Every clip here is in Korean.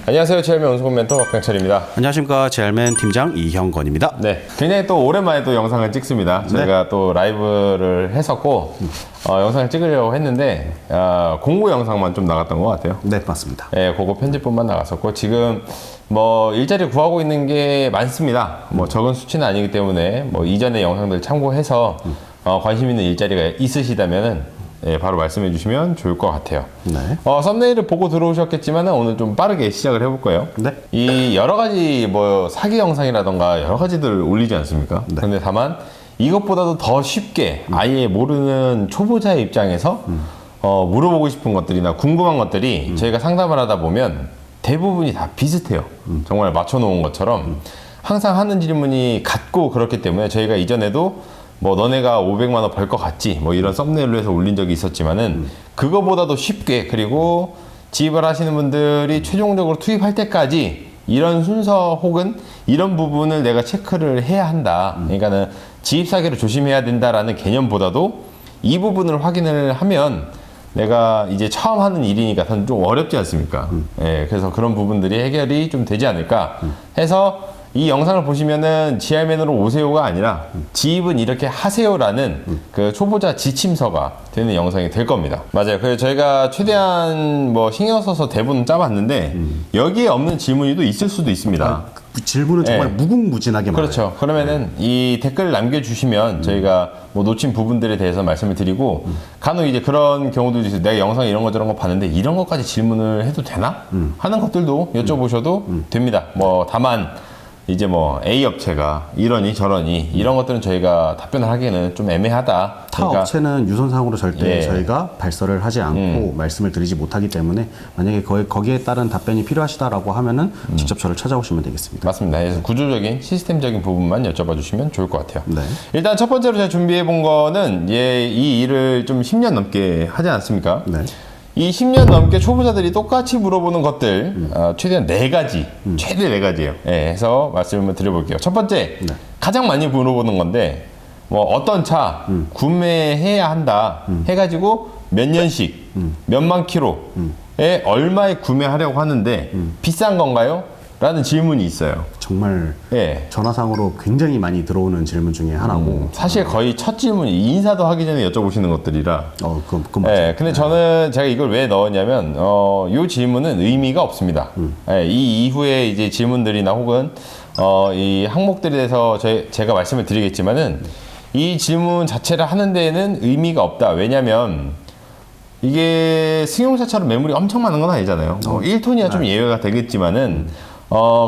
안녕하세요. 제알맨 운송업 멘토 박병철입니다. 안녕하십니까. 제알맨 팀장 이형건입니다. 네, 굉장히 또 오랜만에 또 영상을 찍습니다. 저희가 또 라이브를 했었고 영상을 찍으려고 했는데 공고 영상만 좀 나갔던 것 같아요. 네, 맞습니다. 네, 그거 편집본만 나갔었고 지금 뭐 일자리 구하고 있는 게 많습니다. 뭐 적은 수치는 아니기 때문에 뭐 이전의 영상들 참고해서 관심 있는 일자리가 있으시다면은 바로 말씀해 주시면 좋을 것 같아요. 네. 썸네일을 보고 들어오셨겠지만 오늘 좀 빠르게 시작을 해볼 거예요. 네. 이 여러 가지 뭐 사기 영상이라던가 여러 가지들 올리지 않습니까? 네. 근데 다만 이것보다도 더 쉽게 아예 모르는 초보자의 입장에서 물어보고 싶은 것들이나 궁금한 것들이 저희가 상담을 하다 보면 대부분이 다 비슷해요. 정말 맞춰놓은 것처럼 항상 하는 질문이 같고 그렇기 때문에 저희가 이전에도 뭐 너네가 500만 원 벌 것 같지 뭐 이런 썸네일로 해서 올린 적이 있었지만은 그거보다도 쉽게, 그리고 지입을 하시는 분들이 최종적으로 투입할 때까지 이런 순서 혹은 이런 부분을 내가 체크를 해야 한다. 그러니까는 지입 사기를 조심해야 된다라는 개념보다도 이 부분을 확인을 하면 내가 이제 처음 하는 일이니까 좀 어렵지 않습니까? 예, 그래서 그런 부분들이 해결이 좀 되지 않을까 해서 이 영상을 보시면은 지알맨으로 오세요가 아니라 지입은 이렇게 하세요라는 그 초보자 지침서가 되는 영상이 될 겁니다. 맞아요. 그래서 저희가 최대한 뭐 신경 써서 대본을 짜봤는데 여기에 없는 질문이 또 있을 수도 있습니다. 질문은 정말 무궁무진하게 많아요. 그렇죠. 그러면은 이 댓글을 남겨주시면 저희가 뭐 놓친 부분들에 대해서 말씀을 드리고 간혹 이제 그런 경우도 있어요. 내가 영상 이런 거 저런 거 봤는데 이런 것까지 질문을 해도 되나? 하는 것들도 여쭤보셔도 됩니다. 뭐 다만 이제 뭐 A 업체가 이러니 저러니 이런 것들은 저희가 답변을 하기에는 좀 애매하다. 타 업체는 유선상으로 절대 예. 저희가 발설을 하지 않고 말씀을 드리지 못하기 때문에 만약에 거기에 따른 답변이 필요하시다라고 하면은 직접 저를 찾아오시면 되겠습니다. 맞습니다. 그래서 구조적인 시스템적인 부분만 여쭤봐 주시면 좋을 것 같아요. 네. 일단 첫 번째로 제가 준비해 본 거는 이 일을 좀 10년 넘게 하지 않았습니까? 네. 이 10년 넘게 초보자들이 똑같이 물어보는 것들 최대한 4가지, 최대 4가지예요. 예, 해서 말씀을 드려볼게요. 첫 번째, 네. 가장 많이 물어보는 건데 뭐 어떤 차 구매해야 한다 해가지고 몇 년씩, 몇만 킬로에 얼마에 구매하려고 하는데 비싼 건가요? 라는 질문이 있어요. 정말 예. 전화상으로 굉장히 많이 들어오는 질문 중에 하나고 사실 거의 첫 질문이 인사도 하기 전에 여쭤보시는 것들이라. 그건 맞죠. 예, 근데 저는 제가 이걸 왜 넣었냐면, 요 질문은 의미가 없습니다. 예, 이 이후에 이제 질문들이나 혹은, 이 항목들에 대해서 제가 말씀을 드리겠지만은, 이 질문 자체를 하는 데에는 의미가 없다. 왜냐면, 이게 승용차처럼 매물이 엄청 많은 건 아니잖아요. 1톤이야 좀 예외가 되겠지만은,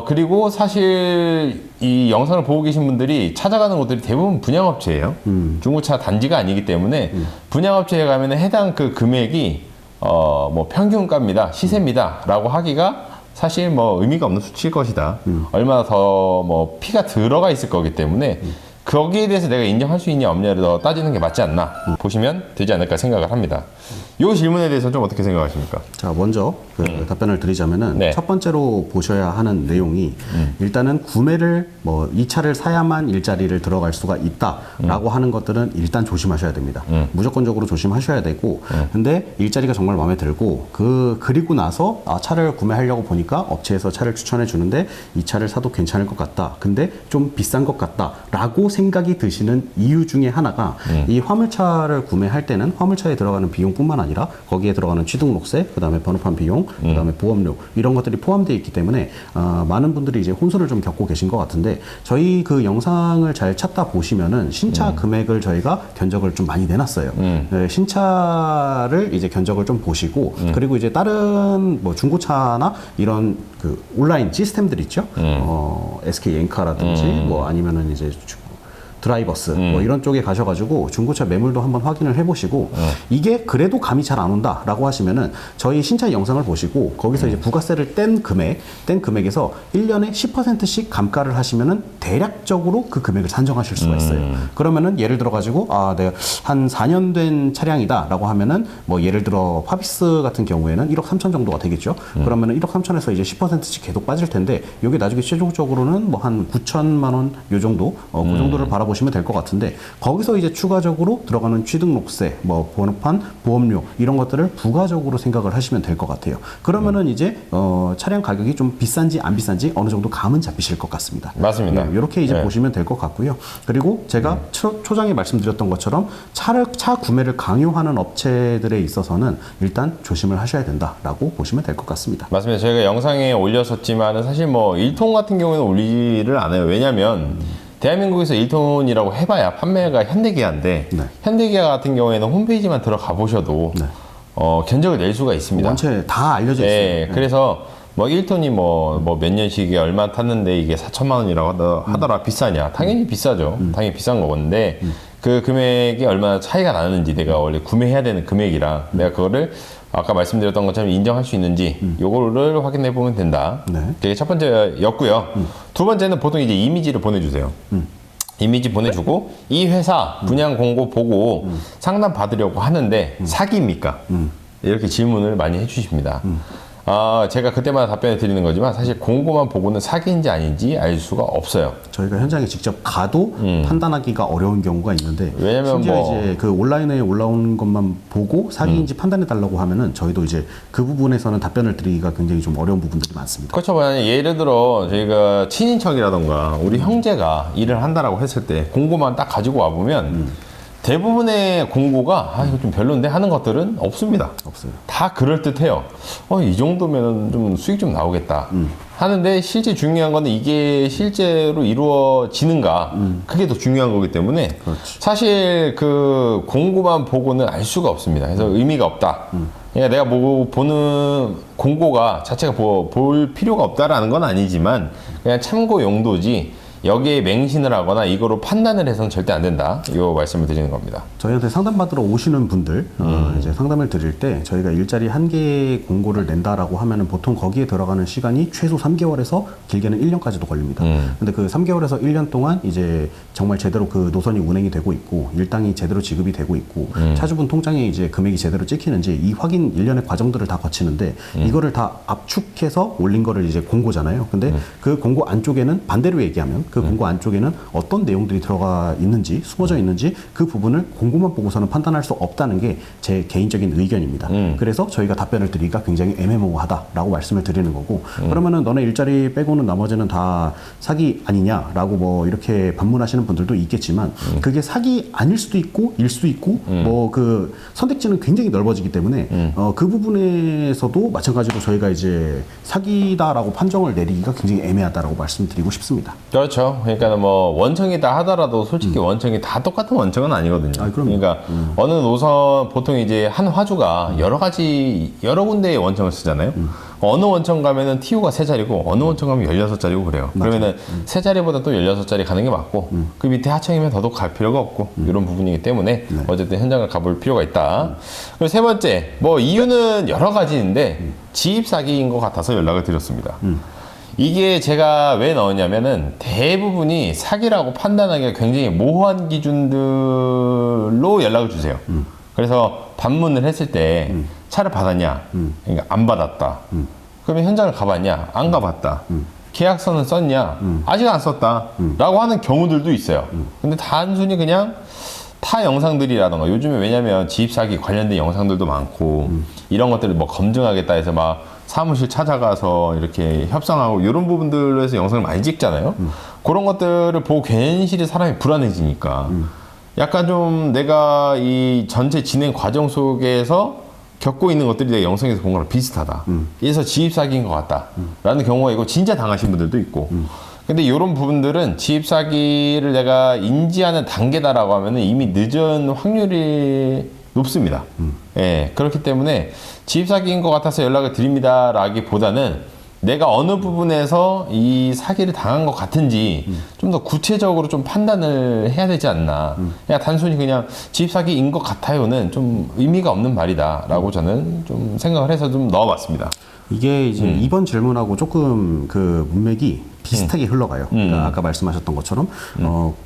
그리고 사실 이 영상을 보고 계신 분들이 찾아가는 곳들이 대부분 분양업체예요. 중고차 단지가 아니기 때문에 분양업체에 가면 해당 그 금액이 뭐 평균가입니다, 시세입니다 라고 하기가 사실 뭐 의미가 없는 수치일 것이다. 얼마나 더 뭐 피가 들어가 있을 거기 때문에 거기에 대해서 내가 인정할 수 있냐 없냐를 더 따지는 게 맞지 않나 보시면 되지 않을까 생각을 합니다. 이 질문에 대해서 좀 어떻게 생각하십니까? 자, 먼저 답변을 드리자면은 네. 첫 번째로 보셔야 하는 내용이 일단은 구매를 뭐 이 차를 사야만 일자리를 들어갈 수가 있다라고 하는 것들은 일단 조심하셔야 됩니다. 무조건적으로 조심하셔야 되고 근데 일자리가 정말 마음에 들고 그리고 나서 차를 구매하려고 보니까 업체에서 차를 추천해 주는데 이 차를 사도 괜찮을 것 같다. 근데 좀 비싼 것 같다라고 생각이 드시는 이유 중에 하나가 이 화물차를 구매할 때는 화물차에 들어가는 비용뿐만 아니라 거기에 들어가는 취등록세, 그다음에 번호판 비용, 그다음에 보험료 이런 것들이 포함되어 있기 때문에 많은 분들이 이제 혼선을 좀 겪고 계신 것 같은데 저희 그 영상을 잘 찾다 보시면은 신차 금액을 저희가 견적을 좀 많이 내놨어요. 네, 신차를 이제 견적을 좀 보시고 그리고 이제 다른 뭐 중고차나 이런 그 온라인 시스템들 있죠. SK 엔카라든지 뭐 아니면은 이제 드라이버스 뭐 이런 쪽에 가셔가지고 중고차 매물도 한번 확인을 해보시고 이게 그래도 감이 잘 안 온다라고 하시면은 저희 신차 영상을 보시고 거기서 이제 부가세를 뗀 금액에서 1년에 10%씩 감가를 하시면은 대략적으로 그 금액을 산정하실 수가 있어요. 그러면은 예를 들어 가지고 내가 한 4년 된 차량이다라고 하면은 뭐 예를 들어 파비스 같은 경우에는 1억 3천 정도가 되겠죠. 그러면은 1억 3천에서 이제 10%씩 계속 빠질 텐데 이게 나중에 최종적으로는 뭐 한 9천만 원 요 정도 그 정도를 바라보시면 보시면 될 것 같은데 거기서 이제 추가적으로 들어가는 취등록세, 뭐 번호판, 보험료 이런 것들을 부가적으로 생각을 하시면 될 것 같아요. 그러면은 이제 차량 가격이 좀 비싼지 안 비싼지 어느 정도 감은 잡히실 것 같습니다. 맞습니다. 이렇게 이제 네. 보시면 될 것 같고요. 그리고 제가 초장에 말씀드렸던 것처럼 차 구매를 강요하는 업체들에 있어서는 일단 조심을 하셔야 된다라고 보시면 될 것 같습니다. 맞습니다. 저희가 영상에 올렸었지만 사실 뭐 1톤 같은 경우에는 올리지를 않아요. 왜냐면 대한민국에서 1톤이라고 해봐야 판매가 현대기아인데 네. 현대기아 같은 경우에는 홈페이지만 들어가 보셔도 네. 견적을 낼 수가 있습니다. 원체 다 알려져 있어요. 네, 그래서 뭐 1톤이 뭐 몇 년씩에 얼마 탔는데 이게 4천만 원이라고 하더라 비싸냐? 당연히 비싸죠. 당연히 비싼 거건데 그 금액이 얼마나 차이가 나는지 내가 원래 구매해야 되는 금액이랑 내가 그거를 아까 말씀드렸던 것처럼 인정할 수 있는지 요거를 확인해 보면 된다. 네. 그게 첫 번째였고요. 두 번째는 보통 이제 이미지를 보내주세요. 이미지 보내주고 이 회사 분양 공고 보고 상담 받으려고 하는데 사기입니까? 이렇게 질문을 많이 해주십니다. 제가 그때마다 답변을 드리는 거지만 사실 공고만 보고는 사기인지 아닌지 알 수가 없어요. 저희가 현장에 직접 가도 판단하기가 어려운 경우가 있는데 왜냐면 심지어 뭐- 이제 그 온라인에 올라온 것만 보고 사기인지 판단해 달라고 하면은 저희도 이제 그 부분에서는 답변을 드리기가 굉장히 좀 어려운 부분들이 많습니다. 그렇죠. 만약에 예를 들어 저희가 친인척이라던가 우리 형제가 일을 한다라고 했을 때 공고만 딱 가지고 와보면 대부분의 공고가 이거 좀 별론데 하는 것들은 없습니다. 없어요. 다 그럴듯해요. 이 정도면 좀 수익 좀 나오겠다 하는데 실제 중요한 거는 이게 실제로 이루어지는가 그게 더 중요한 거기 때문에 그렇지. 사실 그 공고만 보고는 알 수가 없습니다. 그래서 의미가 없다. 그러니까 내가 보는 공고가 자체가 볼 필요가 없다라는 건 아니지만 그냥 참고 용도지 여기에 맹신을 하거나 이거로 판단을 해서는 절대 안 된다. 이 말씀을 드리는 겁니다. 저희한테 상담받으러 오시는 분들 이제 상담을 드릴 때 저희가 일자리 한 개의 공고를 낸다라고 하면은 보통 거기에 들어가는 시간이 최소 3개월에서 길게는 1년까지도 걸립니다. 근데 그 3개월에서 1년 동안 이제 정말 제대로 그 노선이 운행이 되고 있고 일당이 제대로 지급이 되고 있고 차주분 통장에 이제 금액이 제대로 찍히는지 이 확인 일련의 과정들을 다 거치는데 이거를 다 압축해서 올린 거를 이제 공고잖아요. 근데 그 공고 안쪽에는 반대로 얘기하면 그 공고 안쪽에는 어떤 내용들이 들어가 있는지 숨어져 있는지 그 부분을 공고만 보고서는 판단할 수 없다는 게 제 개인적인 의견입니다. 그래서 저희가 답변을 드리기가 굉장히 애매모호하다라고 말씀을 드리는 거고 그러면은 너네 일자리 빼고는 나머지는 다 사기 아니냐라고 뭐 이렇게 반문하시는 분들도 있겠지만 그게 사기 아닐 수도 있고 일 수도 있고 뭐 그 선택지는 굉장히 넓어지기 때문에 그 부분에서도 마찬가지로 저희가 이제 사기다라고 판정을 내리기가 굉장히 애매하다라고 말씀드리고 싶습니다. 그렇죠. 그러니까 뭐 원청이다 하더라도 솔직히 원청이 다 똑같은 원청은 아니거든요. 그럼요. 그러니까 어느 노선 보통 이제 한 화주가 여러 군데의 원청을 쓰잖아요. 어느 원청 가면은 TO가 3자리고 어느 원청 가면 16자리고 그래요. 그러면은 3자리보다 또 16자리 가는 게 맞고 그 밑에 하청이면 더더욱 갈 필요가 없고 이런 부분이기 때문에 어쨌든 현장을 가볼 필요가 있다. 그리고 세 번째, 뭐 이유는 여러 가지인데 지입 사기인 것 같아서 연락을 드렸습니다. 이게 제가 왜 넣었냐면은 대부분이 사기라고 판단하기가 굉장히 모호한 기준들로 연락을 주세요. 그래서 반문을 했을 때 차를 받았냐? 그러니까 안 받았다. 그러면 현장을 가봤냐? 안 가봤다. 계약서는 썼냐? 아직 안 썼다. 라고 하는 경우들도 있어요. 근데 단순히 그냥 타 영상들이라던가 요즘에 왜냐면 지입사기 관련된 영상들도 많고 이런 것들을 뭐 검증하겠다 해서 막 사무실 찾아가서 이렇게 협상하고 이런 부분들로 해서 영상을 많이 찍잖아요. 그런 것들을 보고 괜시리 사람이 불안해지니까 약간 좀 내가 이 전체 진행 과정 속에서 겪고 있는 것들이 내가 영상에서 본 거랑 비슷하다. 그래서 지입사기인 것 같다. 라는 경우가 있고 진짜 당하신 분들도 있고 근데 이런 부분들은 지입사기를 내가 인지하는 단계다라고 하면은 이미 늦은 확률이 높습니다. 예, 그렇기 때문에 지입사기인 것 같아서 연락을 드립니다 라기보다는 내가 어느 부분에서 이 사기를 당한 것 같은지 좀 더 구체적으로 좀 판단을 해야 되지 않나. 그냥 단순히 그냥 지입사기인 것 같아요는 좀 의미가 없는 말이다 라고 저는 좀 생각을 해서 좀 넣어봤습니다. 이게 이제 이번 질문하고 조금 그 문맥이 비슷하게 흘러가요. 그러니까 아까 말씀하셨던 것처럼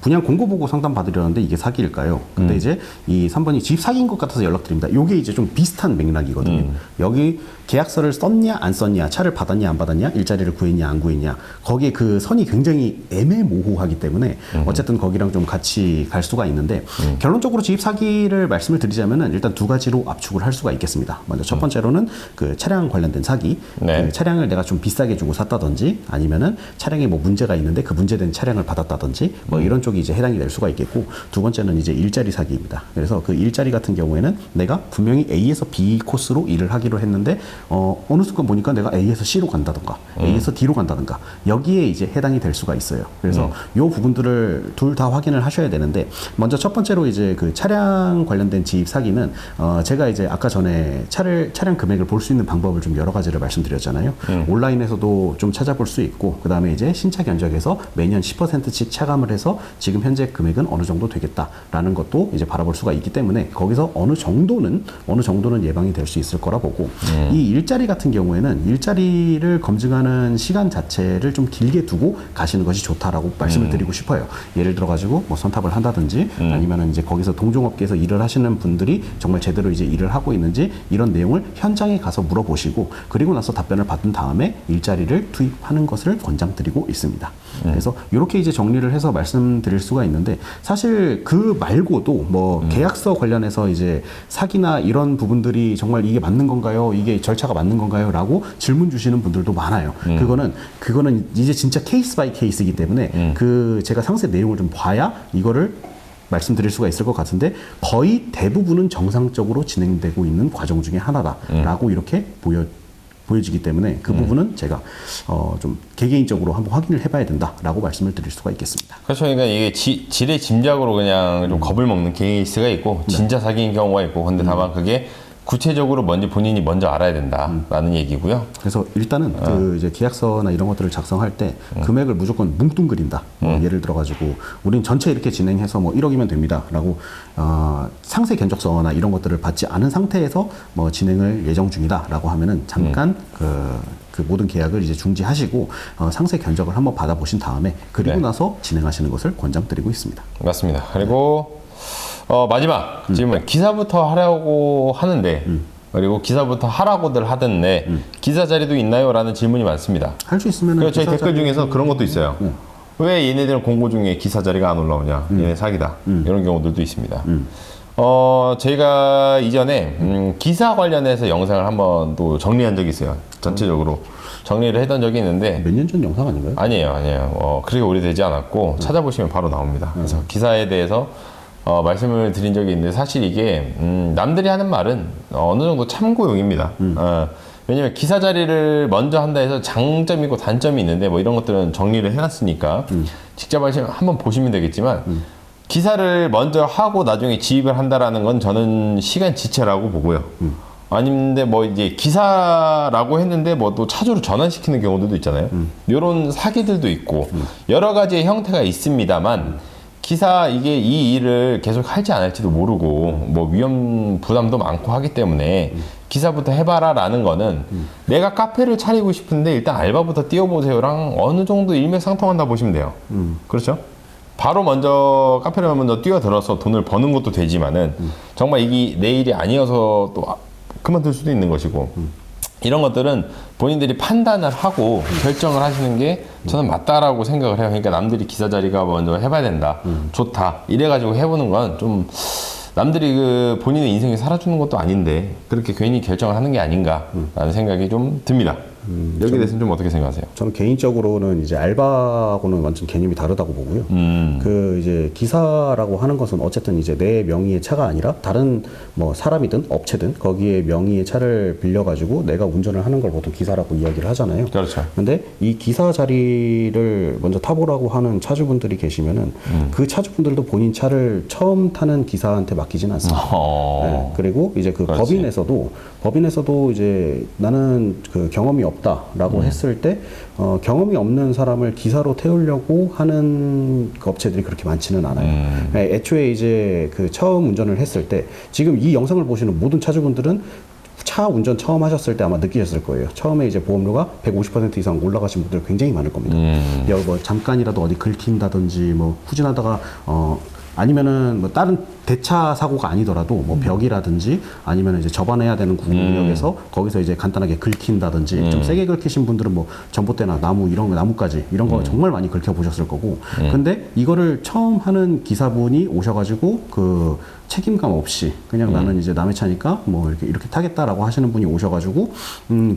그냥 공고 보고 상담 받으려는데 이게 사기일까요? 근데 이제 이 3번이 집 사기인 것 같아서 연락드립니다. 요게 이제 좀 비슷한 맥락이거든요. 여기 계약서를 썼냐 안 썼냐, 차를 받았냐 안 받았냐, 일자리를 구했냐 안 구했냐, 거기에 그 선이 굉장히 애매모호하기 때문에 어쨌든 거기랑 좀 같이 갈 수가 있는데 결론적으로 집 사기를 말씀을 드리자면은 일단 두 가지로 압축을 할 수가 있겠습니다. 먼저 첫 번째로는 그 차량 관련된 사기, 네. 그 차량을 내가 좀 비싸게 주고 샀다든지 아니면은 차량에 뭐 문제가 있는데 그 문제된 차량을 받았다든지 뭐 이런 쪽이 이제 해당이 될 수가 있겠고, 두 번째는 이제 일자리 사기입니다. 그래서 그 일자리 같은 경우에는 내가 분명히 A에서 B 코스로 일을 하기로 했는데 어느 순간 보니까 내가 A에서 C로 간다던가 A에서 D로 간다던가 여기에 이제 해당이 될 수가 있어요. 그래서 요 부분들을 둘 다 확인을 하셔야 되는데, 먼저 첫 번째로 이제 그 차량 관련된 지입 사기는 제가 이제 아까 전에 차량 금액을 볼 수 있는 방법을 좀 여러 가지를 말씀드렸잖아요. 온라인에서도 좀 찾아볼 수 있고, 그 다음에 이제 신차 견적에서 매년 10%씩 차감을 해서 지금 현재 금액은 어느 정도 되겠다라는 것도 이제 바라볼 수가 있기 때문에 거기서 어느 정도는 예방이 될 수 있을 거라 보고, 이 일자리 같은 경우에는 일자리를 검증하는 시간 자체를 좀 길게 두고 가시는 것이 좋다라고 말씀을 드리고 싶어요. 예를 들어 가지고 뭐 선탑을 한다든지 아니면은 이제 거기서 동종업계에서 일을 하시는 분들이 정말 제대로 이제 일을 하고 있는지 이런 내용을 현장에 가서 물어보시고, 그리고 나서 답변을 받은 다음에 일자리를 투입하는 것을 권장드리고 있습니다. 그래서 이렇게 이제 정리를 해서 말씀드릴 수가 있는데, 사실 그 말고도 뭐 계약서 관련해서 이제 사기나 이런 부분들이 정말 이게 맞는 건가요? 이게 절차가 맞는 건가요? 라고 질문 주시는 분들도 많아요. 그거는 이제 진짜 케이스 바이 케이스이기 때문에 그 제가 상세 내용을 좀 봐야 이거를 말씀드릴 수가 있을 것 같은데, 거의 대부분은 정상적으로 진행되고 있는 과정 중에 하나다라고 이렇게 보여지기 때문에 그 부분은 제가 좀 개개인적으로 한번 확인을 해봐야 된다라고 말씀을 드릴 수가 있겠습니다. 그렇죠. 그러니까 이게 지레 짐작으로 그냥 좀 겁을 먹는 케이스가 있고 진짜 사기인 경우가 있고, 근데 다만 그게 구체적으로 본인이 먼저 알아야 된다라는 얘기고요. 그래서 일단은 그 이제 계약서나 이런 것들을 작성할 때 금액을 무조건 뭉뚱그린다. 예를 들어가지고 우린 전체 이렇게 진행해서 뭐 1억이면 됩니다라고 상세 견적서나 이런 것들을 받지 않은 상태에서 뭐 진행을 예정 중이다라고 하면은 잠깐 그 모든 계약을 이제 중지하시고 상세 견적을 한번 받아보신 다음에 그리고 네. 나서 진행하시는 것을 권장드리고 있습니다. 맞습니다. 그리고 마지막 질문. 기사부터 하려고 하는데 그리고 기사부터 하라고들 하던데 기사 자리도 있나요? 라는 질문이 많습니다. 할 수 있으면 그리고 저희 댓글 중에서 그런 것도 있어요. 왜 얘네들은 공고 중에 기사 자리가 안 올라오냐? 얘네 사기다. 이런 경우들도 있습니다. 저희가 이전에 기사 관련해서 영상을 한번 또 정리한 적이 있어요. 전체적으로 정리를 했던 적이 있는데, 몇 년 전 영상 아닌가요? 아니에요. 그렇게 오래되지 않았고 찾아보시면 바로 나옵니다. 그래서 기사에 대해서 말씀을 드린 적이 있는데, 사실 이게 남들이 하는 말은 어느 정도 참고용입니다. 왜냐면 기사 자리를 먼저 한다 해서 장점이 있고 단점이 있는데 뭐 이런 것들은 정리를 해놨으니까 직접 한번 보시면 되겠지만, 기사를 먼저 하고 나중에 지입을 한다라는 건 저는 시간 지체라고 보고요. 아닌데 뭐 이제 기사라고 했는데 뭐 또 차주로 전환시키는 경우들도 있잖아요. 이런 사기들도 있고 여러 가지의 형태가 있습니다만, 기사 이게 이 일을 계속 할지 안 할지도 모르고 뭐 위험 부담도 많고 하기 때문에 기사부터 해봐라 라는 거는 내가 카페를 차리고 싶은데 일단 알바부터 뛰어보세요랑 어느 정도 일맥상통한다 보시면 돼요. 그렇죠? 바로 먼저 카페를 먼저 뛰어들어서 돈을 버는 것도 되지만은 정말 이게 내 일이 아니어서 또 그만둘 수도 있는 것이고, 이런 것들은 본인들이 판단을 하고 결정을 하시는 게 저는 맞다라고 생각을 해요. 그러니까 남들이 기사 자리가 먼저 해봐야 된다, 좋다 이래가지고 해보는 건 좀 남들이 그 본인의 인생을 살아주는 것도 아닌데 그렇게 괜히 결정을 하는 게 아닌가라는 생각이 좀 듭니다. 여기에 대해서는 좀 어떻게 생각하세요? 저는 개인적으로는 이제 알바하고는 완전 개념이 다르다고 보고요. 그 이제 기사라고 하는 것은 어쨌든 이제 내 명의의 차가 아니라 다른 뭐 사람이든 업체든 거기에 명의의 차를 빌려가지고 내가 운전을 하는 걸 보통 기사라고 이야기를 하잖아요. 그렇죠. 근데 이 기사 자리를 먼저 타보라고 하는 차주분들이 계시면은 그 차주분들도 본인 차를 처음 타는 기사한테 맡기진 않습니다. 네. 그리고 이제 그 그렇지. 법인에서도 이제 나는 그 경험이 없다라고 했을 때 경험이 없는 사람을 기사로 태우려고 하는 그 업체들이 그렇게 많지는 않아요. 애초에 이제 그 처음 운전을 했을 때 지금 이 영상을 보시는 모든 차주분들은 차 운전 처음 하셨을 때 아마 느끼셨을 거예요. 처음에 이제 보험료가 150% 이상 올라가신 분들 굉장히 많을 겁니다. 뭐 잠깐이라도 어디 긁힌다든지 뭐 후진하다가 아니면은 뭐 다른 대차 사고가 아니더라도 뭐 벽이라든지 아니면 이제 접안해야 되는 구역에서 거기서 이제 간단하게 긁힌다든지 좀 세게 긁히신 분들은 뭐 전봇대나 나무 이런 거 나무까지 이런 거 정말 많이 긁혀 보셨을 거고 근데 이거를 처음 하는 기사분이 오셔가지고 그 책임감 없이 그냥 나는 이제 남의 차니까 뭐 이렇게 타겠다라고 하시는 분이 오셔가지고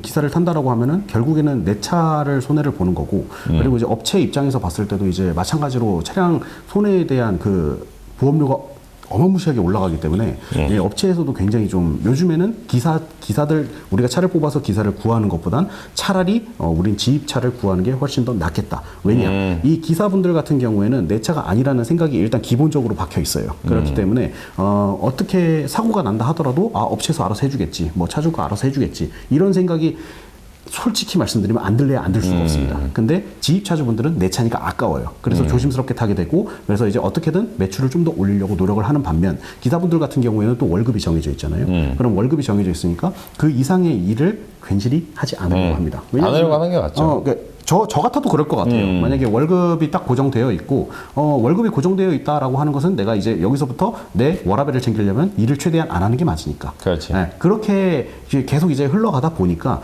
기사를 탄다라고 하면은 결국에는 내 차를 손해를 보는 거고 그리고 이제 업체 입장에서 봤을 때도 이제 마찬가지로 차량 손해에 대한 그 보험료가 어마무시하게 올라가기 때문에 예, 업체에서도 굉장히 좀 요즘에는 기사들 우리가 차를 뽑아서 기사를 구하는 것보단 차라리 우린 지입차를 구하는 게 훨씬 더 낫겠다. 왜냐? 이 기사분들 같은 경우에는 내 차가 아니라는 생각이 일단 기본적으로 박혀 있어요. 그렇기 때문에 어떻게 사고가 난다 하더라도 아 업체에서 알아서 해주겠지, 뭐 차주가 알아서 해주겠지 이런 생각이 솔직히 말씀드리면 안 들래야 안 들 수가 없습니다. 근데 지입차주분들은 내 차니까 아까워요. 그래서 조심스럽게 타게 되고 그래서 이제 어떻게든 매출을 좀 더 올리려고 노력을 하는 반면 기사분들 같은 경우에는 또 월급이 정해져 있잖아요. 그럼 월급이 정해져 있으니까 그 이상의 일을 괜시리 하지 않으려고 합니다. 안 하려고 하는 게 맞죠. 그러니까 저 같아도 그럴 것 같아요. 만약에 월급이 딱 고정되어 있고, 월급이 고정되어 있다라고 하는 것은 내가 이제 여기서부터 내 워라밸을 챙기려면 일을 최대한 안 하는 게 맞으니까. 그렇지. 네, 그렇게 계속 이제 흘러가다 보니까,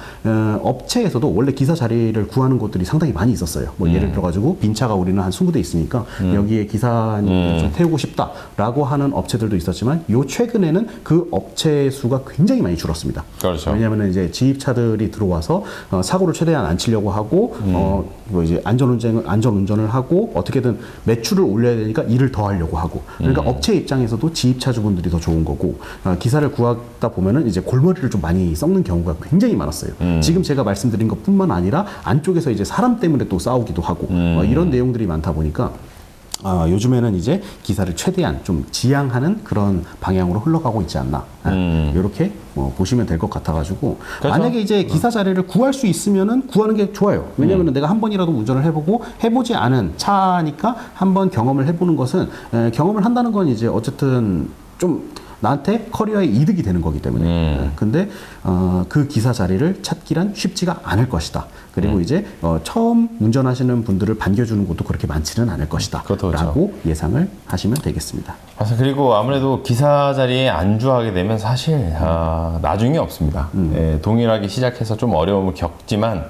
업체에서도 원래 기사 자리를 구하는 곳들이 상당히 많이 있었어요. 뭐 예를 들어가지고, 빈차가 우리는 한 20대 있으니까, 여기에 기사님 좀 태우고 싶다라고 하는 업체들도 있었지만, 요 최근에는 그 업체 수가 굉장히 많이 줄었습니다. 그렇죠. 왜냐하면 이제 지입차들이 들어와서, 사고를 최대한 안 치려고 하고, 뭐 이제 안전운전을 하고 어떻게든 매출을 올려야 되니까 일을 더 하려고 하고 그러니까 업체 입장에서도 지입차주분들이 더 좋은 거고 기사를 구하다 보면은 이제 골머리를 좀 많이 썩는 경우가 굉장히 많았어요. 지금 제가 말씀드린 것뿐만 아니라 안쪽에서 이제 사람 때문에 또 싸우기도 하고 이런 내용들이 많다 보니까 요즘에는 이제 기사를 최대한 좀 지양하는 그런 방향으로 흘러가고 있지 않나. 이렇게 보시면 될 것 같아가지고. 그렇죠. 만약에 이제 기사 자리를 구할 수 있으면은 구하는 게 좋아요. 왜냐면은 내가 한 번이라도 운전을 해보고 해보지 않은 차니까 한번 경험을 해보는 것은 경험을 한다는 건 이제 어쨌든 좀 나한테 커리어에 이득이 되는 거기 때문에. 근데 그 기사 자리를 찾기란 쉽지가 않을 것이다. 그리고 이제 처음 운전하시는 분들을 반겨주는 곳도 그렇게 많지는 않을 것이다. 그렇죠. 라고 예상을 하시면 되겠습니다. 그리고 아무래도 기사 자리에 안주하게 되면 사실 나중에 없습니다. 예, 동일하게 시작해서 좀 어려움을 겪지만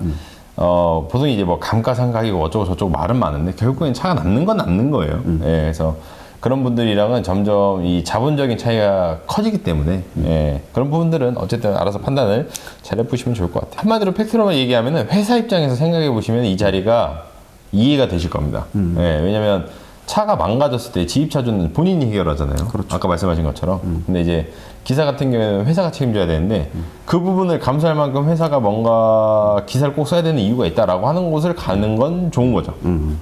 보통 이제 뭐 감가상각이고 어쩌고 저쩌고 말은 많은데 결국엔 차가 남는 건 남는 거예요. 예, 그래서 그런 분들이랑은 점점 이 자본적인 차이가 커지기 때문에 예, 그런 부분들은 어쨌든 알아서 판단을 잘 해보시면 좋을 것 같아요. 한마디로 팩트로만 얘기하면 회사 입장에서 생각해 보시면 이 자리가 이해가 되실 겁니다. 예, 왜냐면 차가 망가졌을 때 지입차주는 본인이 해결하잖아요. 그렇죠. 아까 말씀하신 것처럼. 근데 이제 기사 같은 경우에는 회사가 책임져야 되는데 그 부분을 감수할 만큼 회사가 뭔가 기사를 꼭 써야 되는 이유가 있다라고 하는 곳을 가는 건 좋은 거죠.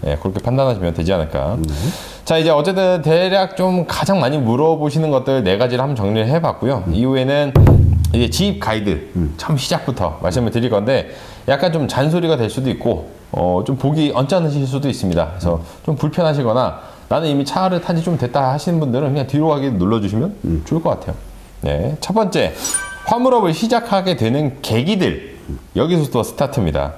예, 그렇게 판단하시면 되지 않을까. 자, 이제 어쨌든 대략 좀 가장 많이 물어보시는 것들 4가지를 한번 정리를 해봤고요. 이후에는 이제 지입 가이드 처음 시작부터 말씀을 드릴 건데 약간 좀 잔소리가 될 수도 있고 좀 보기 언짢으실 수도 있습니다. 그래서 좀 불편하시거나 나는 이미 차를 탄 지 좀 됐다 하시는 분들은 그냥 뒤로 가기 눌러주시면 좋을 것 같아요. 네, 첫 번째 화물업을 시작하게 되는 계기들 여기서부터 스타트입니다.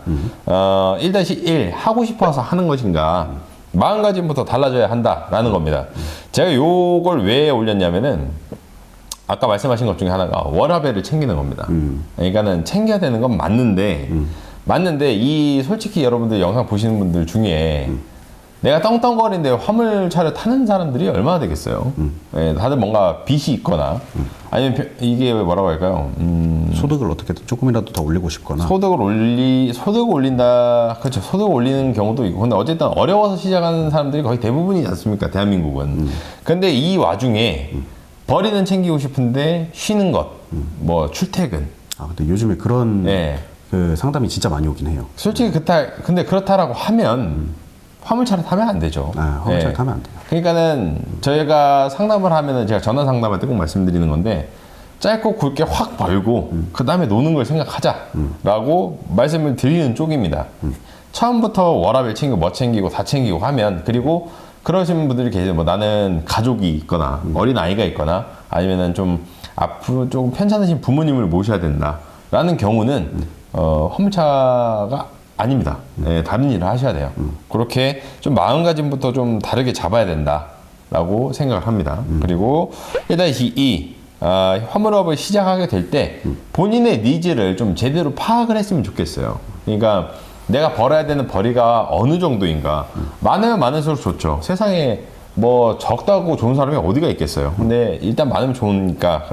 1-1 하고 싶어서 하는 것인가 마음가짐부터 달라져야 한다라는 겁니다. 제가 요걸 왜 올렸냐면은 아까 말씀하신 것 중에 하나가 워라밸을 챙기는 겁니다. 그러니까는 챙겨야 되는 건 맞는데 이 솔직히 여러분들 영상 보시는 분들 중에 내가 떵떵거리는데 화물차를 타는 사람들이 얼마나 되겠어요? 예, 다들 뭔가 빚이 있거나 아니면 이게 뭐라고 할까요? 소득을 어떻게든 조금이라도 더 올리고 싶거나 소득을 올린다. 그렇죠. 소득을 올리는 경우도 있고. 근데 어쨌든 어려워서 시작하는 사람들이 거의 대부분이지 않습니까? 대한민국은. 근데 이 와중에 벌이는 챙기고 싶은데 쉬는 것, 뭐 출퇴근. 근데 요즘에 그런 네. 그 상담이 진짜 많이 오긴 해요. 솔직히 근데 그렇다라고 하면 화물차를 타면 안 되죠. 화물차를 타면 안 돼요. 그러니까는 저희가 상담을 하면은 제가 전화 상담할 때 꼭 말씀드리는 건데 짧고 굵게 확 벌고 그 다음에 노는 걸 생각하자라고 말씀을 드리는 쪽입니다. 처음부터 워라밸 챙기고 뭐 챙기고 다 챙기고 하면 그리고 그러신 분들이 계세요. 뭐 나는 가족이 있거나 어린 아이가 있거나 아니면은 좀 앞으로 조금 편찮으신 부모님을 모셔야 된다라는 경우는 화물차가 아닙니다. 네, 다른 일을 하셔야 돼요. 그렇게 좀 마음가짐부터 좀 다르게 잡아야 된다라고 생각을 합니다. 그리고 1-2 화물업을 시작하게 될 때 본인의 니즈를 좀 제대로 파악을 했으면 좋겠어요. 그러니까 내가 벌어야 되는 벌이가 어느 정도인가. 많으면 많을수록 좋죠. 세상에 뭐 적다고 좋은 사람이 어디가 있겠어요. 근데 일단 많으면 좋으니까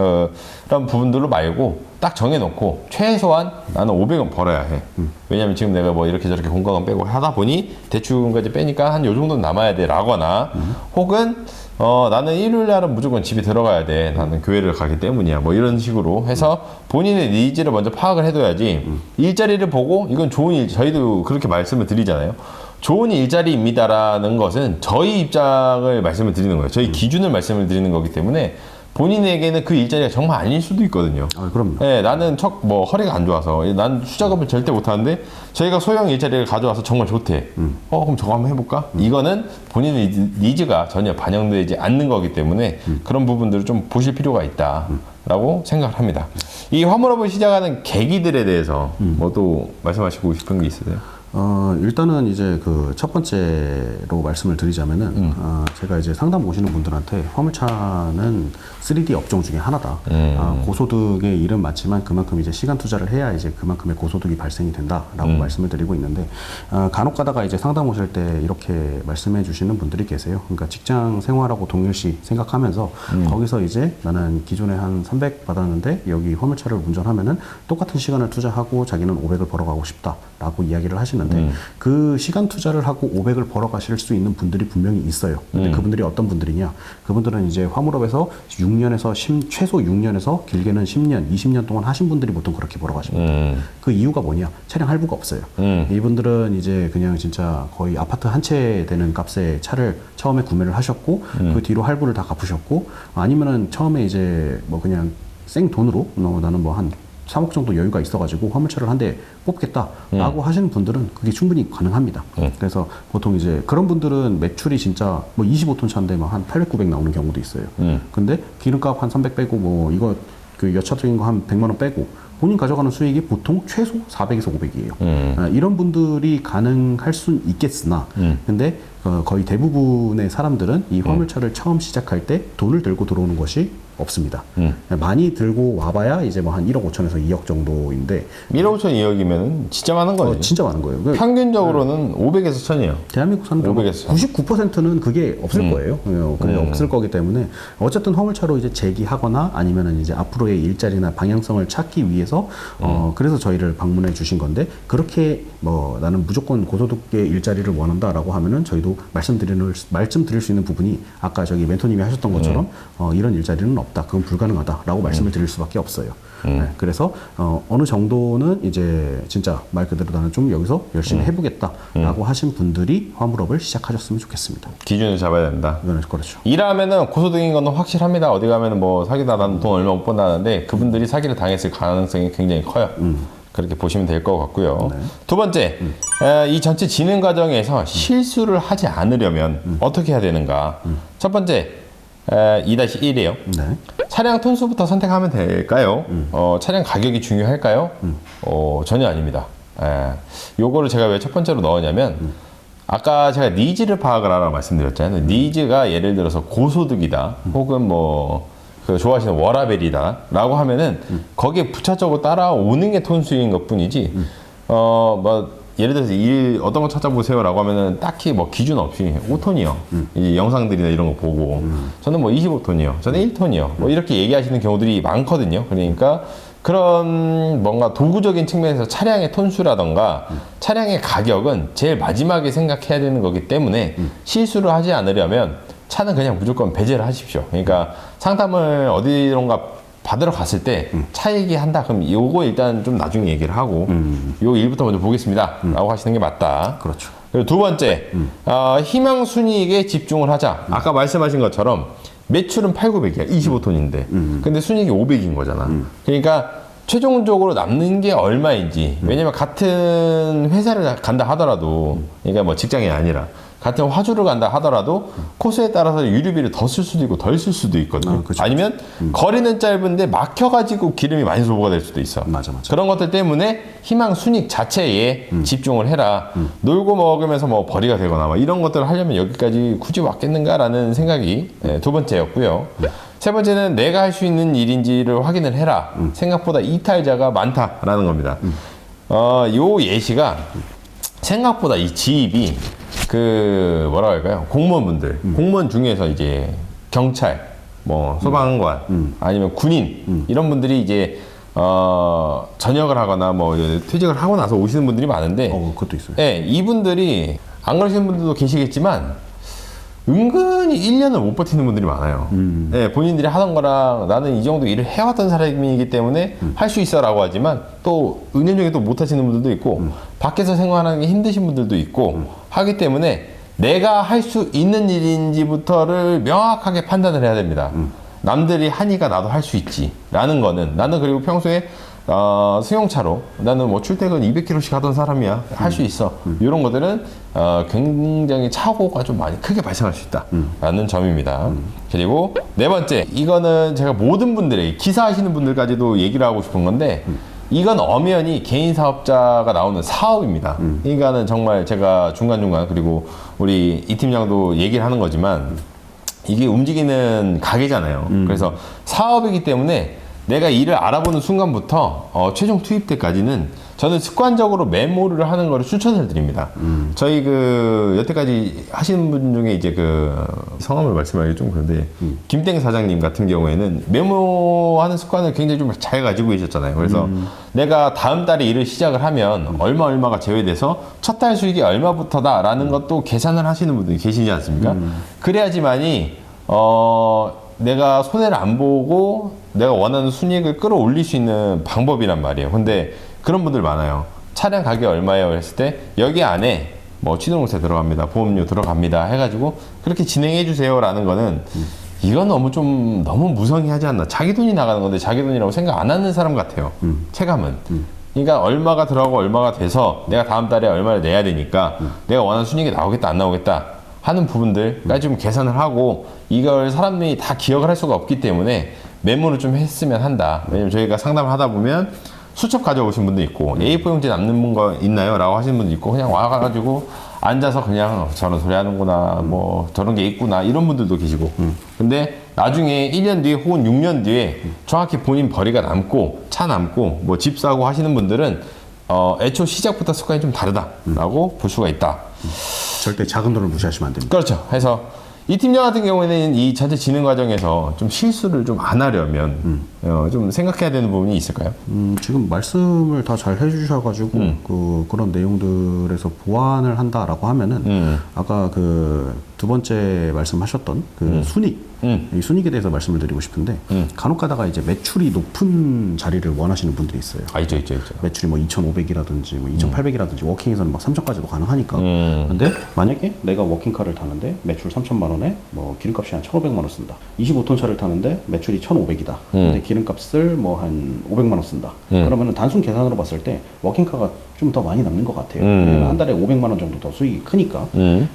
그런 부분들로 말고 딱 정해놓고 최소한 나는 500원 벌어야 해. 왜냐면 지금 내가 뭐 이렇게 저렇게 공과금 빼고 하다 보니 대출금까지 빼니까 한 요 정도는 남아야 돼 라거나 혹은 나는 일요일 날은 무조건 집에 들어가야 돼. 나는 교회를 가기 때문이야. 뭐 이런 식으로 해서 본인의 니즈를 먼저 파악을 해둬야지 일자리를 보고 이건 좋은 일, 저희도 그렇게 말씀을 드리잖아요. 좋은 일자리입니다라는 것은 저희 입장을 말씀을 드리는 거예요. 저희 기준을 말씀을 드리는 거기 때문에 본인에게는 그 일자리가 정말 아닐 수도 있거든요. 그럼요. 네, 나는 뭐 허리가 안 좋아서 난 수작업을 절대 못하는데 저희가 소형 일자리를 가져와서 정말 좋대. 그럼 저거 한번 해볼까? 이거는 본인의 니즈가 전혀 반영되지 않는 거기 때문에 그런 부분들을 좀 보실 필요가 있다라고 생각을 합니다. 이 화물업을 시작하는 계기들에 대해서 뭐 또 말씀하시고 싶은 게 있으세요? 일단은 이제 그 첫 번째로 말씀을 드리자면은, 제가 이제 상담 오시는 분들한테 화물차는 3D 업종 중에 하나다. 고소득의 일은 맞지만 그만큼 이제 시간 투자를 해야 이제 그만큼의 고소득이 발생이 된다라고 말씀을 드리고 있는데, 간혹 가다가 이제 상담 오실 때 이렇게 말씀해 주시는 분들이 계세요. 그러니까 직장 생활하고 동일시 생각하면서 거기서 이제 나는 기존에 한 300 받았는데 여기 화물차를 운전하면은 똑같은 시간을 투자하고 자기는 500을 벌어가고 싶다라고 이야기를 하시는데, 그 시간 투자를 하고 500을 벌어 가실 수 있는 분들이 분명히 있어요. 근데 그분들이 어떤 분들이냐? 그분들은 이제 화물업에서 6년에서 최소 6년에서 길게는 10년, 20년 동안 하신 분들이 보통 그렇게 벌어 가십니다. 그 이유가 뭐냐? 차량 할부가 없어요. 이분들은 이제 그냥 진짜 거의 아파트 한 채 되는 값에 차를 처음에 구매를 하셨고, 그 뒤로 할부를 다 갚으셨고, 아니면은 처음에 이제 뭐 그냥 생 돈으로 나는 뭐 한 3억 정도 여유가 있어가지고 화물차를 한 대 뽑겠다라고 하시는 분들은 그게 충분히 가능합니다. 그래서 보통 이제 그런 분들은 매출이 진짜 뭐 25톤 차인데 막 한 800, 900 나오는 경우도 있어요. 근데 기름값 한 300 빼고 뭐 이거 그 여차적인 거 한 100만 원 빼고 본인 가져가는 수익이 보통 최소 400에서 500이에요. 이런 분들이 가능할 수는 있겠으나, 근데 거의 대부분의 사람들은 이 화물차를 처음 시작할 때 돈을 들고 들어오는 것이 없습니다. 많이 들고 와봐야 이제 뭐 한 1억 5천에서 2억 정도인데 1억 5천 2억이면은 진짜 많은 거지. 진짜 많은 거예요. 평균적으로는 500에서 1000이에요. 대한민국 사람들 500에서 99%는 그게 없을 거예요. 그게 없을 거기 때문에 어쨌든 화물차로 이제 재기하거나 아니면은 이제 앞으로의 일자리나 방향성을 찾기 위해서 그래서 저희를 방문해 주신 건데, 그렇게 뭐 나는 무조건 고소득의 일자리를 원한다라고 하면은 저희도 말씀드릴 수 있는 부분이 아까 저기 멘토님이 하셨던 것처럼 이런 일자리는 없다. 그건 불가능하다라고 말씀을 드릴 수밖에 없어요. 네, 그래서 어느 정도는 이제 진짜 말 그대로 나는 좀 여기서 열심히 해보겠다라고 하신 분들이 화물업을 시작하셨으면 좋겠습니다. 기준을 잡아야 된다. 이거는 그렇죠. 일하면은 고소득인 거는 확실합니다. 어디 가면은 뭐 사기다 나는 돈 얼마 못 번다는데 그분들이 사기를 당했을 가능성이 굉장히 커요. 그렇게 보시면 될 것 같고요. 네. 두 번째, 이 전체 진행 과정에서 실수를 하지 않으려면 어떻게 해야 되는가? 첫 번째, 2-1이에요. 네. 차량 톤수부터 선택하면 될까요? 차량 가격이 중요할까요? 전혀 아닙니다. 요거를 제가 왜 첫 번째로 넣었냐면, 아까 제가 니즈를 파악을 하라고 말씀드렸잖아요. 니즈가 예를 들어서 고소득이다, 혹은 뭐, 그 좋아하시는 워라벨이다 라고 하면은 거기에 부차적으로 따라오는 게 톤수인 것 뿐이지, 뭐, 예를 들어서 어떤 거 찾아보세요 라고 하면은 딱히 뭐 기준 없이 5톤이요. 이 영상들이나 이런 거 보고 저는 뭐 25톤이요. 저는 1톤이요. 뭐 이렇게 얘기하시는 경우들이 많거든요. 그러니까 그런 뭔가 도구적인 측면에서 차량의 톤수라던가 차량의 가격은 제일 마지막에 생각해야 되는 거기 때문에 실수를 하지 않으려면 차는 그냥 무조건 배제를 하십시오. 그러니까 상담을 어디론가 받으러 갔을 때 차 얘기한다 그럼 요거 일단 좀 나중에 얘기를 하고 요 일부터 먼저 보겠습니다 라고 하시는 게 맞다. 그렇죠. 그리고 두 번째, 희망 순이익에 집중을 하자. 아까 말씀하신 것처럼 매출은 8,900이야 25톤인데 근데 순이익이 500인 거잖아. 그러니까 최종적으로 남는 게 얼마인지, 왜냐면 같은 회사를 간다 하더라도, 그러니까 뭐 직장이 아니라 같은 화주를 간다 하더라도 코스에 따라서 유류비를 더 쓸 수도 있고 덜 쓸 수도 있거든요. 그쵸, 아니면 거리는 짧은데 막혀가지고 기름이 많이 소모가 될 수도 있어. 맞아. 그런 것들 때문에 희망 순익 자체에 집중을 해라. 놀고 먹으면서 뭐 벌이가 되거나 뭐 이런 것들을 하려면 여기까지 굳이 왔겠는가라는 생각이 두 번째였고요. 세 번째는 내가 할 수 있는 일인지를 확인을 해라. 생각보다 이탈자가 많다라는 겁니다. 요 예시가 생각보다 이 지입이 그 뭐라고 할까요? 공무원분들, 공무원 중에서 이제 경찰, 뭐 소방관, 아니면 군인 이런 분들이 이제 전역을 하거나 뭐 퇴직을 하고 나서 오시는 분들이 많은데, 그것도 있어요. 예, 이분들이 안 그러시는 분들도 계시겠지만 은근히 1년을 못 버티는 분들이 많아요. 예, 본인들이 하던 거랑 나는 이 정도 일을 해왔던 사람이기 때문에 할 수 있어 라고 하지만 또 은연중에 또 못 하시는 분들도 있고 밖에서 생활하는 게 힘드신 분들도 있고 하기 때문에 내가 할 수 있는 일인지부터를 명확하게 판단을 해야 됩니다. 남들이 하니까 나도 할 수 있지 라는 거는, 나는 그리고 평소에 승용차로 나는 뭐 출퇴근 200km씩 하던 사람이야, 할 수 있어, 이런 것들은 굉장히 사고가 좀 많이 크게 발생할 수 있다 라는 점입니다. 그리고 네 번째, 이거는 제가 모든 분들에게, 기사 하시는 분들까지도 얘기를 하고 싶은 건데, 이건 엄연히 개인 사업자가 나오는 사업입니다. 그러니까는 정말 제가 중간중간, 그리고 우리 이 팀장도 얘기를 하는 거지만 이게 움직이는 가게잖아요. 그래서 사업이기 때문에 내가 일을 알아보는 순간부터 최종 투입 때까지는 저는 습관적으로 메모를 하는 거를 추천을 드립니다. 저희 그 여태까지 하시는 분 중에 이제 그 성함을 말씀하기 좀 그런데 김땡 사장님 같은 경우에는 메모하는 습관을 굉장히 좀 잘 가지고 계셨잖아요. 그래서 내가 다음 달에 일을 시작을 하면 얼마가 제외돼서 첫 달 수익이 얼마부터다라는 것도 계산을 하시는 분들이 계시지 않습니까? 그래야지만이 내가 손해를 안 보고 내가 원하는 순이익을 끌어올릴 수 있는 방법이란 말이에요. 근데 그런 분들 많아요. 차량 가격 얼마예요? 했을 때 여기 안에 뭐 취등록세 들어갑니다, 보험료 들어갑니다 해가지고 그렇게 진행해 주세요 라는 거는 이건 너무 무성의하지 않나. 자기 돈이 나가는 건데 자기 돈이라고 생각 안 하는 사람 같아요. 체감은. 그러니까 얼마가 들어가고 얼마가 돼서 내가 다음 달에 얼마를 내야 되니까 내가 원하는 순이익이 나오겠다 안 나오겠다 하는 부분들까지 좀 계산을 하고, 이걸 사람들이 다 기억을 할 수가 없기 때문에 메모를 좀 했으면 한다. 왜냐면 저희가 상담을 하다 보면 수첩 가져오신 분도 있고 A4 용지 남는 거 있나요? 라고 하시는 분도 있고, 그냥 와가지고 앉아서 그냥 저런 소리 하는구나, 뭐 저런 게 있구나, 이런 분들도 계시고. 근데 나중에 1년 뒤에 혹은 6년 뒤에 정확히 본인 벌이가 남고 차 남고 뭐 집 사고 하시는 분들은 애초 시작부터 습관이 좀 다르다라고 볼 수가 있다. 절대 작은 돈을 무시하시면 안 됩니다. 그렇죠. 해서 이 팀장 같은 경우에는 이 전체 진행 과정에서 좀 실수를 좀 안 하려면 좀 생각해야 되는 부분이 있을까요? 지금 말씀을 다 잘 해주셔가지고 그런 내용들에서 보완을 한다라고 하면은 아까 그 두 번째 말씀하셨던 그 순익, 이 순익에 대해서 말씀을 드리고 싶은데 간혹가다가 이제 매출이 높은 자리를 원하시는 분들이 있어요. 있죠. 매출이 뭐 2,500이라든지 뭐 2,800이라든지 워킹에서는 막 3,000까지도 가능하니까. 근데 만약에 내가 워킹카를 타는데 매출 3,000만 원에 뭐 기름값이 한 1,500만 원 쓴다. 25톤 차를 타는데 매출이 1,500이다. 근데 기름값을 뭐 한 500만 원 쓴다. 그러면은 단순 계산으로 봤을 때 워킹카가 좀 더 많이 남는 것 같아요. 한 달에 500만 원 정도 더 수익이 크니까.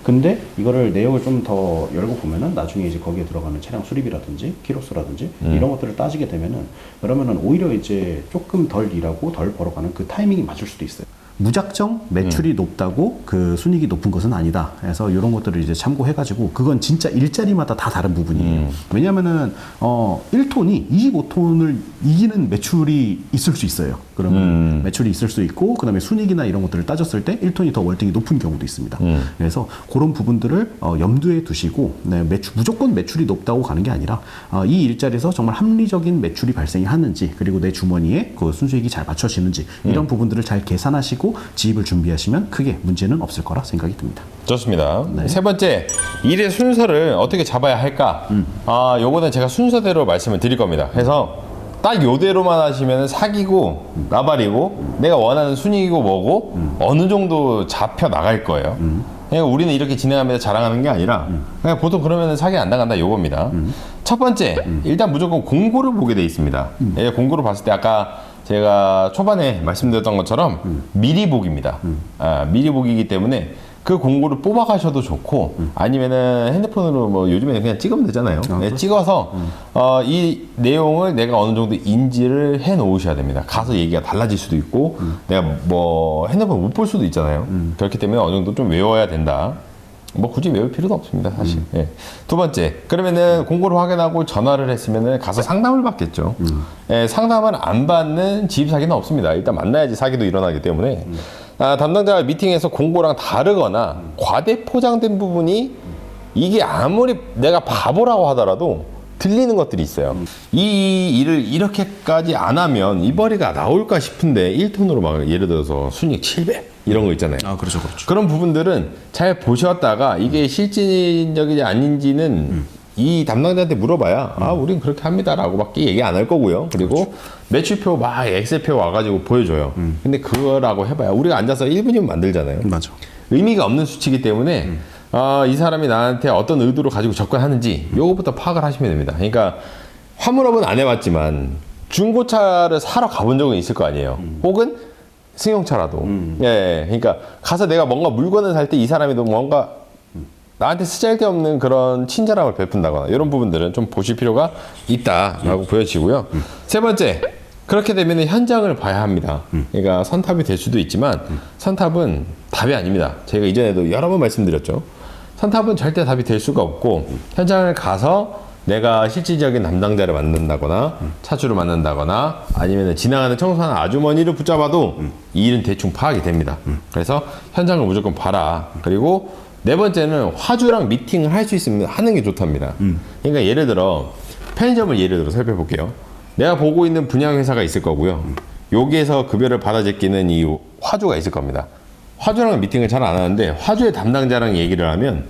근데 이거를 내역을 좀 더 열고 보면은 나중에 이제 거기에 들어가는 차량 수리비라든지 키로수라든지 이런 것들을 따지게 되면은, 그러면은 오히려 이제 조금 덜 일하고 덜 벌어가는 그 타이밍이 맞을 수도 있어요. 무작정 매출이 높다고 그 순익이 높은 것은 아니다. 그래서 이런 것들을 이제 참고해가지고, 그건 진짜 일자리마다 다 다른 부분이에요. 왜냐면은 1톤이 25톤을 이기는 매출이 있을 수 있어요. 그러면 매출이 있을 수 있고, 그 다음에 순익이나 이런 것들을 따졌을 때 1톤이 더 월등히 높은 경우도 있습니다. 그래서 그런 부분들을 염두에 두시고, 네, 무조건 매출이 높다고 가는 게 아니라 이 일자리에서 정말 합리적인 매출이 발생이 하는지, 그리고 내 주머니에 그 순수익이 잘 맞춰지는지, 이런 부분들을 잘 계산하시고 지입을 준비하시면 크게 문제는 없을 거라 생각이 듭니다. 좋습니다. 세 번째, 일의 순서를 어떻게 잡아야 할까? 요거는 제가 순서대로 말씀을 드릴 겁니다. 그래서 딱 요대로만 하시면 사기고 나발이고 내가 원하는 순위이고 뭐고 어느 정도 잡혀 나갈 거예요. 그러니까 우리는 이렇게 진행하면서 자랑하는 게 아니라 그냥 보통 그러면 사기 안 나간다 요겁니다. 첫 번째, 일단 무조건 공고를 보게 돼 있습니다. 공고를 봤을 때 아까 제가 초반에 말씀드렸던 것처럼 미리 보기입니다. 미리 보기이기 때문에 그 공고를 뽑아가셔도 좋고 아니면은 핸드폰으로 뭐 요즘에는 그냥 찍으면 되잖아요. 네, 찍어서 이 내용을 내가 어느 정도 인지를 해 놓으셔야 됩니다. 가서 얘기가 달라질 수도 있고 내가 뭐 핸드폰 못 볼 수도 있잖아요. 그렇기 때문에 어느 정도 좀 외워야 된다. 뭐 굳이 외울 필요도 없습니다, 사실. 예. 두 번째, 그러면은 공고를 확인하고 전화를 했으면은 가서 상담을 받겠죠. 예, 상담을 안 받는 지입 사기는 없습니다. 일단 만나야지 사기도 일어나기 때문에 담당자가 미팅에서 공고랑 다르거나 과대 포장된 부분이 이게 아무리 내가 바보라고 하더라도 들리는 것들이 있어요. 이 일을 이렇게까지 안 하면 이 벌이가 나올까 싶은데 1톤으로 막 예를 들어서 순이익 700 이런 거 있잖아요. 그렇죠. 그런 부분들은 잘 보셨다가 이게 실질적이지 아닌지는 이 담당자한테 물어봐야 우린 그렇게 합니다라고 밖에 얘기 안 할 거고요. 그리고 매출표 막 엑셀표 와가지고 보여줘요. 근데 그거라고 해봐야 우리가 앉아서 1분이면 만들잖아요. 맞아. 의미가 없는 수치이기 때문에 이 사람이 나한테 어떤 의도로 가지고 접근하는지 요거부터 파악을 하시면 됩니다. 그러니까 화물업은 안 해봤지만 중고차를 사러 가본 적은 있을 거 아니에요. 혹은 승용차라도. 예, 그러니까 가서 내가 뭔가 물건을 살 때 이 사람이 또 뭔가 나한테 쓰잘데없는 그런 친절함을 베푼다거나 이런 부분들은 좀 보실 필요가 있다라고 보여지고요. 세 번째, 그렇게 되면 현장을 봐야 합니다. 그러니까 선탑이 될 수도 있지만 선탑은 답이 아닙니다. 제가 이전에도 여러 번 말씀드렸죠. 선탑은 절대 답이 될 수가 없고 현장을 가서 내가 실질적인 담당자를 만난다거나 차주를 만난다거나 아니면 지나가는 청소하는 아주머니를 붙잡아도 이 일은 대충 파악이 됩니다. 그래서 현장을 무조건 봐라. 그리고 네 번째는 화주랑 미팅을 할 수 있으면 하는 게 좋답니다. 그러니까 예를 들어 편의점을 예를 들어 살펴볼게요. 내가 보고 있는 분양회사가 있을 거고요. 여기에서 급여를 받아 제끼는 이 화주가 있을 겁니다. 화주랑 미팅을 잘 안 하는데 화주의 담당자랑 얘기를 하면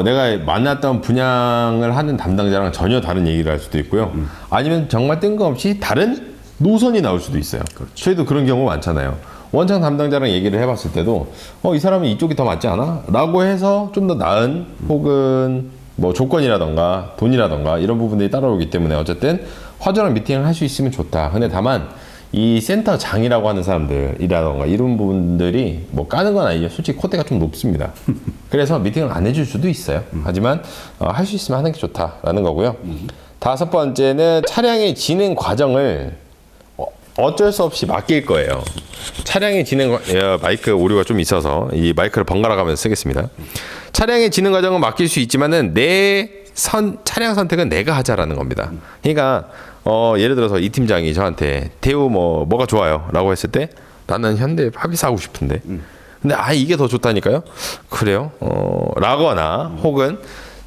내가 만났던 분양을 하는 담당자랑 전혀 다른 얘기를 할 수도 있고요. 아니면 정말 뜬금없이 다른 노선이 나올 수도 있어요. 그렇죠. 저희도 그런 경우 많잖아요. 원창 담당자랑 얘기를 해봤을 때도 이 사람은 이쪽이 더 맞지 않아? 라고 해서 좀 더 나은 혹은 뭐 조건이라던가 돈이라던가 이런 부분들이 따라오기 때문에 어쨌든 화주랑 미팅을 할 수 있으면 좋다. 근데 다만 이 센터장이라고 하는 사람들이라던가 이런 부분들이 뭐 까는 건 아니죠. 솔직히 콧대가 좀 높습니다. 그래서 미팅을 안 해줄 수도 있어요. 하지만 할 수 있으면 하는 게 좋다라는 거고요. 다섯 번째는 차량의 진행 과정을 어쩔 수 없이 맡길 거예요. 차량의 진행 마이크 오류가 좀 있어서 이 마이크를 번갈아 가면서 쓰겠습니다. 차량의 진행 과정은 맡길 수 있지만은 차량 선택은 내가 하자라는 겁니다. 그러니까 예를 들어서 이 팀장이 저한테 대우 뭐가 좋아요 라고 했을 때 나는 현대 파비 사고 싶은데 근데 이게 더 좋다니까요. 그래요? 라거나 혹은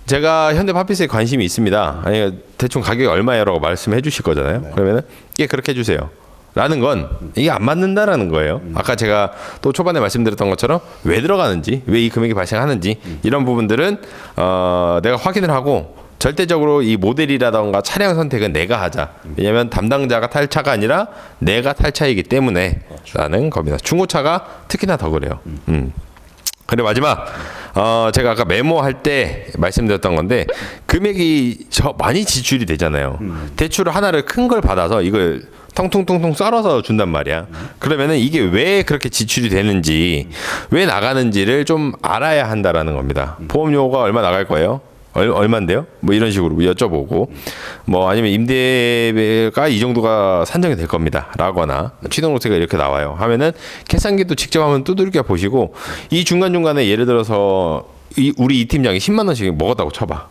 제가 현대 파피스에 관심이 있습니다. 아니 대충 가격이 얼마예요 라고 말씀해 주실 거잖아요. 그러면은 그렇게 해주세요 라는 건 이게 안 맞는다라는 거예요. 아까 제가 또 초반에 말씀드렸던 것처럼 왜 들어가는지, 왜 이 금액이 발생하는지 이런 부분들은 내가 확인을 하고 절대적으로 이 모델이라던가 차량 선택은 내가 하자. 왜냐하면 담당자가 탈 차가 아니라 내가 탈 차이기 때문에 라는 겁니다. 중고차가 특히나 더 그래요. 그리고 마지막 제가 아까 메모할 때 말씀드렸던 건데 금액이 많이 지출이 되잖아요. 대출을 하나를 큰 걸 받아서 이걸 텅텅텅텅 썰어서 준단 말이야. 그러면은 이게 왜 그렇게 지출이 되는지 왜 나가는지를 좀 알아야 한다라는 겁니다. 보험료가 얼마 나갈 거예요? 얼마인데요? 뭐 이런 식으로 여쭤보고 뭐 아니면 임대가 이 정도가 산정이 될 겁니다 라거나 취등록세가 이렇게 나와요 하면은 계산기도 직접 한번 두들겨 보시고 이 중간중간에 예를 들어서 우리 이 팀장이 10만 원씩 먹었다고 쳐봐.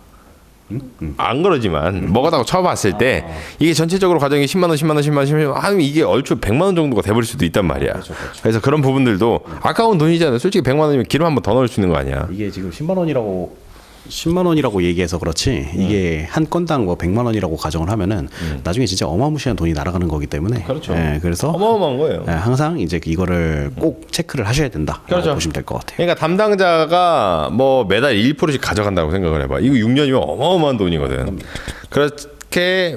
안 그러지만 먹었다고 쳐봤을 때 이게 전체적으로 과정이 10만 원, 10만 원, 10만 원, 10만 원 하면 이게 얼추 100만 원 정도가 돼버릴 수도 있단 말이야. 그렇죠. 그래서 그런 부분들도 아까운 돈이잖아요. 솔직히 100만 원이면 기름 한번 더 넣을 수 있는 거 아니야. 이게 지금 10만 원이라고 얘기해서 그렇지 이게 한 건당 뭐 100만 원이라고 가정을 하면은 나중에 진짜 어마무시한 돈이 날아가는 거기 때문에 그렇죠. 그래서 어마어마한 거예요. 항상 이제 이거를 꼭 체크를 하셔야 된다. 그렇죠. 보시면 될 것 같아요. 그러니까 담당자가 뭐 매달 1%씩 가져간다고 생각을 해봐. 이거 6년이면 어마어마한 돈이거든. 그렇게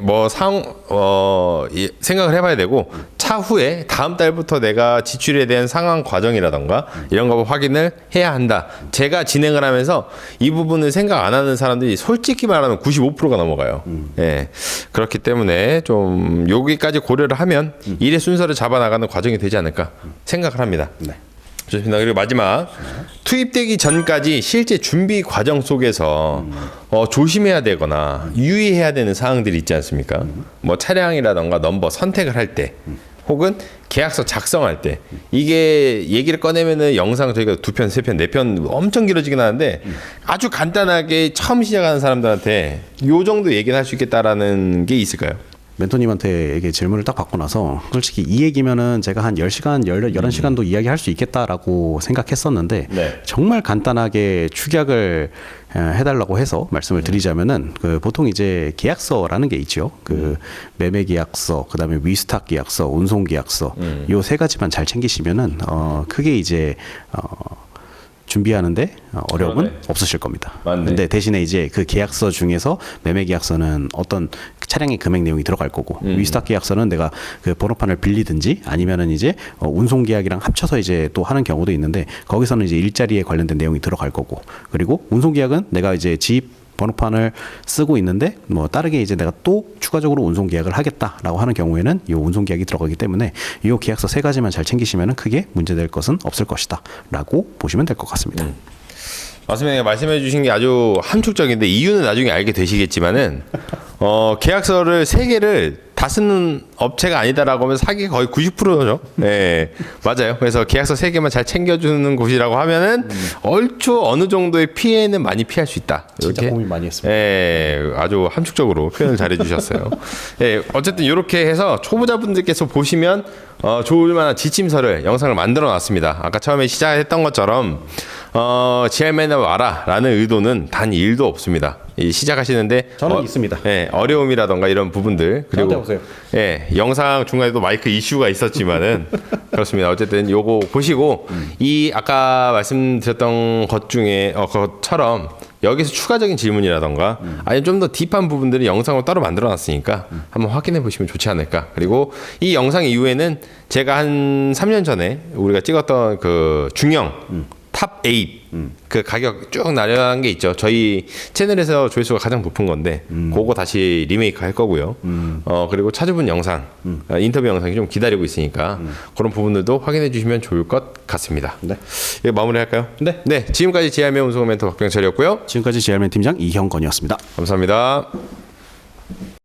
생각을 해봐야 되고 차후에 다음 달부터 내가 지출에 대한 상환 과정이라던가 이런 거 확인을 해야 한다. 제가 진행을 하면서 이 부분을 생각 안 하는 사람들이 솔직히 말하면 95%가 넘어가요. 예. 그렇기 때문에 좀 여기까지 고려를 하면 일의 순서를 잡아나가는 과정이 되지 않을까 생각을 합니다. 네. 좋습니다. 그리고 마지막 투입되기 전까지 실제 준비 과정 속에서 조심해야 되거나 유의해야 되는 사항들이 있지 않습니까? 뭐 차량이라던가 넘버 선택을 할 때, 혹은 계약서 작성할 때, 이게 얘기를 꺼내면은 영상 저희가 2편, 3편, 4편 엄청 길어지긴 하는데 아주 간단하게 처음 시작하는 사람들한테 요 정도 얘기는 할 수 있겠다라는 게 있을까요? 멘토님한테 이게 질문을 딱 받고 나서 솔직히 이 얘기면은 제가 한 10시간, 11시간도 이야기할 수 있겠다라고 생각했었는데 네. 정말 간단하게 축약을 해달라고 해서 말씀을 드리자면은 그 보통 이제 계약서라는 게 있죠. 그 매매 계약서, 그다음에 위스탁 계약서, 운송 계약서 요 세 가지만 잘 챙기시면은 크게 이제 준비하는데 어려움은 그러네. 없으실 겁니다. 맞네. 근데 대신에 이제 그 계약서 중에서 매매 계약서는 어떤 차량의 금액 내용이 들어갈 거고 위스탁 계약서는 내가 그 번호판을 빌리든지 아니면은 이제 운송 계약이랑 합쳐서 이제 또 하는 경우도 있는데 거기서는 이제 일자리에 관련된 내용이 들어갈 거고 그리고 운송 계약은 내가 이제 집 번호판을 쓰고 있는데 뭐 다르게 이제 내가 또 추가적으로 운송 계약을 하겠다라고 하는 경우에는 이 운송 계약이 들어가기 때문에 이 계약서 세 가지만 잘 챙기시면은 크게 문제될 것은 없을 것이다라고 보시면 될 것 같습니다. 맞습니다. 말씀해 주신 게 아주 함축적인데 이유는 나중에 알게 되시겠지만은 계약서를 3개를 다 쓰는 업체가 아니다라고 하면 사기 거의 90%죠. 네, 맞아요. 그래서 계약서 3개만 잘 챙겨주는 곳이라고 하면은 얼추 어느 정도의 피해는 많이 피할 수 있다. 진짜 이렇게. 고민 많이 했습니다. 예, 아주 함축적으로 표현을 잘해 주셨어요. 예, 어쨌든 이렇게 해서 초보자분들께서 보시면 좋을 만한 지침서를 영상을 만들어 놨습니다. 아까 처음에 시작했던 것처럼 GR맨에 와라라는 의도는 단 1도 없습니다. 이 시작하시는데 저는 있습니다. 예, 어려움이라던가 이런 부분들 저한테 그리고 오세요. 예, 영상 중간에도 마이크 이슈가 있었지만은 그렇습니다. 어쨌든 요거 보시고 이 아까 말씀드렸던 것 중에 것처럼 여기서 추가적인 질문이라던가 아니면 좀 더 딥한 부분들을 영상으로 따로 만들어 놨으니까 한번 확인해 보시면 좋지 않을까. 그리고 이 영상 이후에는 제가 한 3년 전에 우리가 찍었던 그 중형 탑 8 그 가격 쭉 나열한 게 있죠. 저희 채널에서 조회수가 가장 높은 건데 그거 다시 리메이크 할 거고요. 그리고 찾아본 영상 인터뷰 영상이 좀 기다리고 있으니까 그런 부분들도 확인해 주시면 좋을 것 같습니다. 네. 이거 마무리할까요? 네. 지금까지 GR맨 운송 멘토 박병철이었고요. 지금까지 GR맨 팀장 이형건이었습니다. 감사합니다.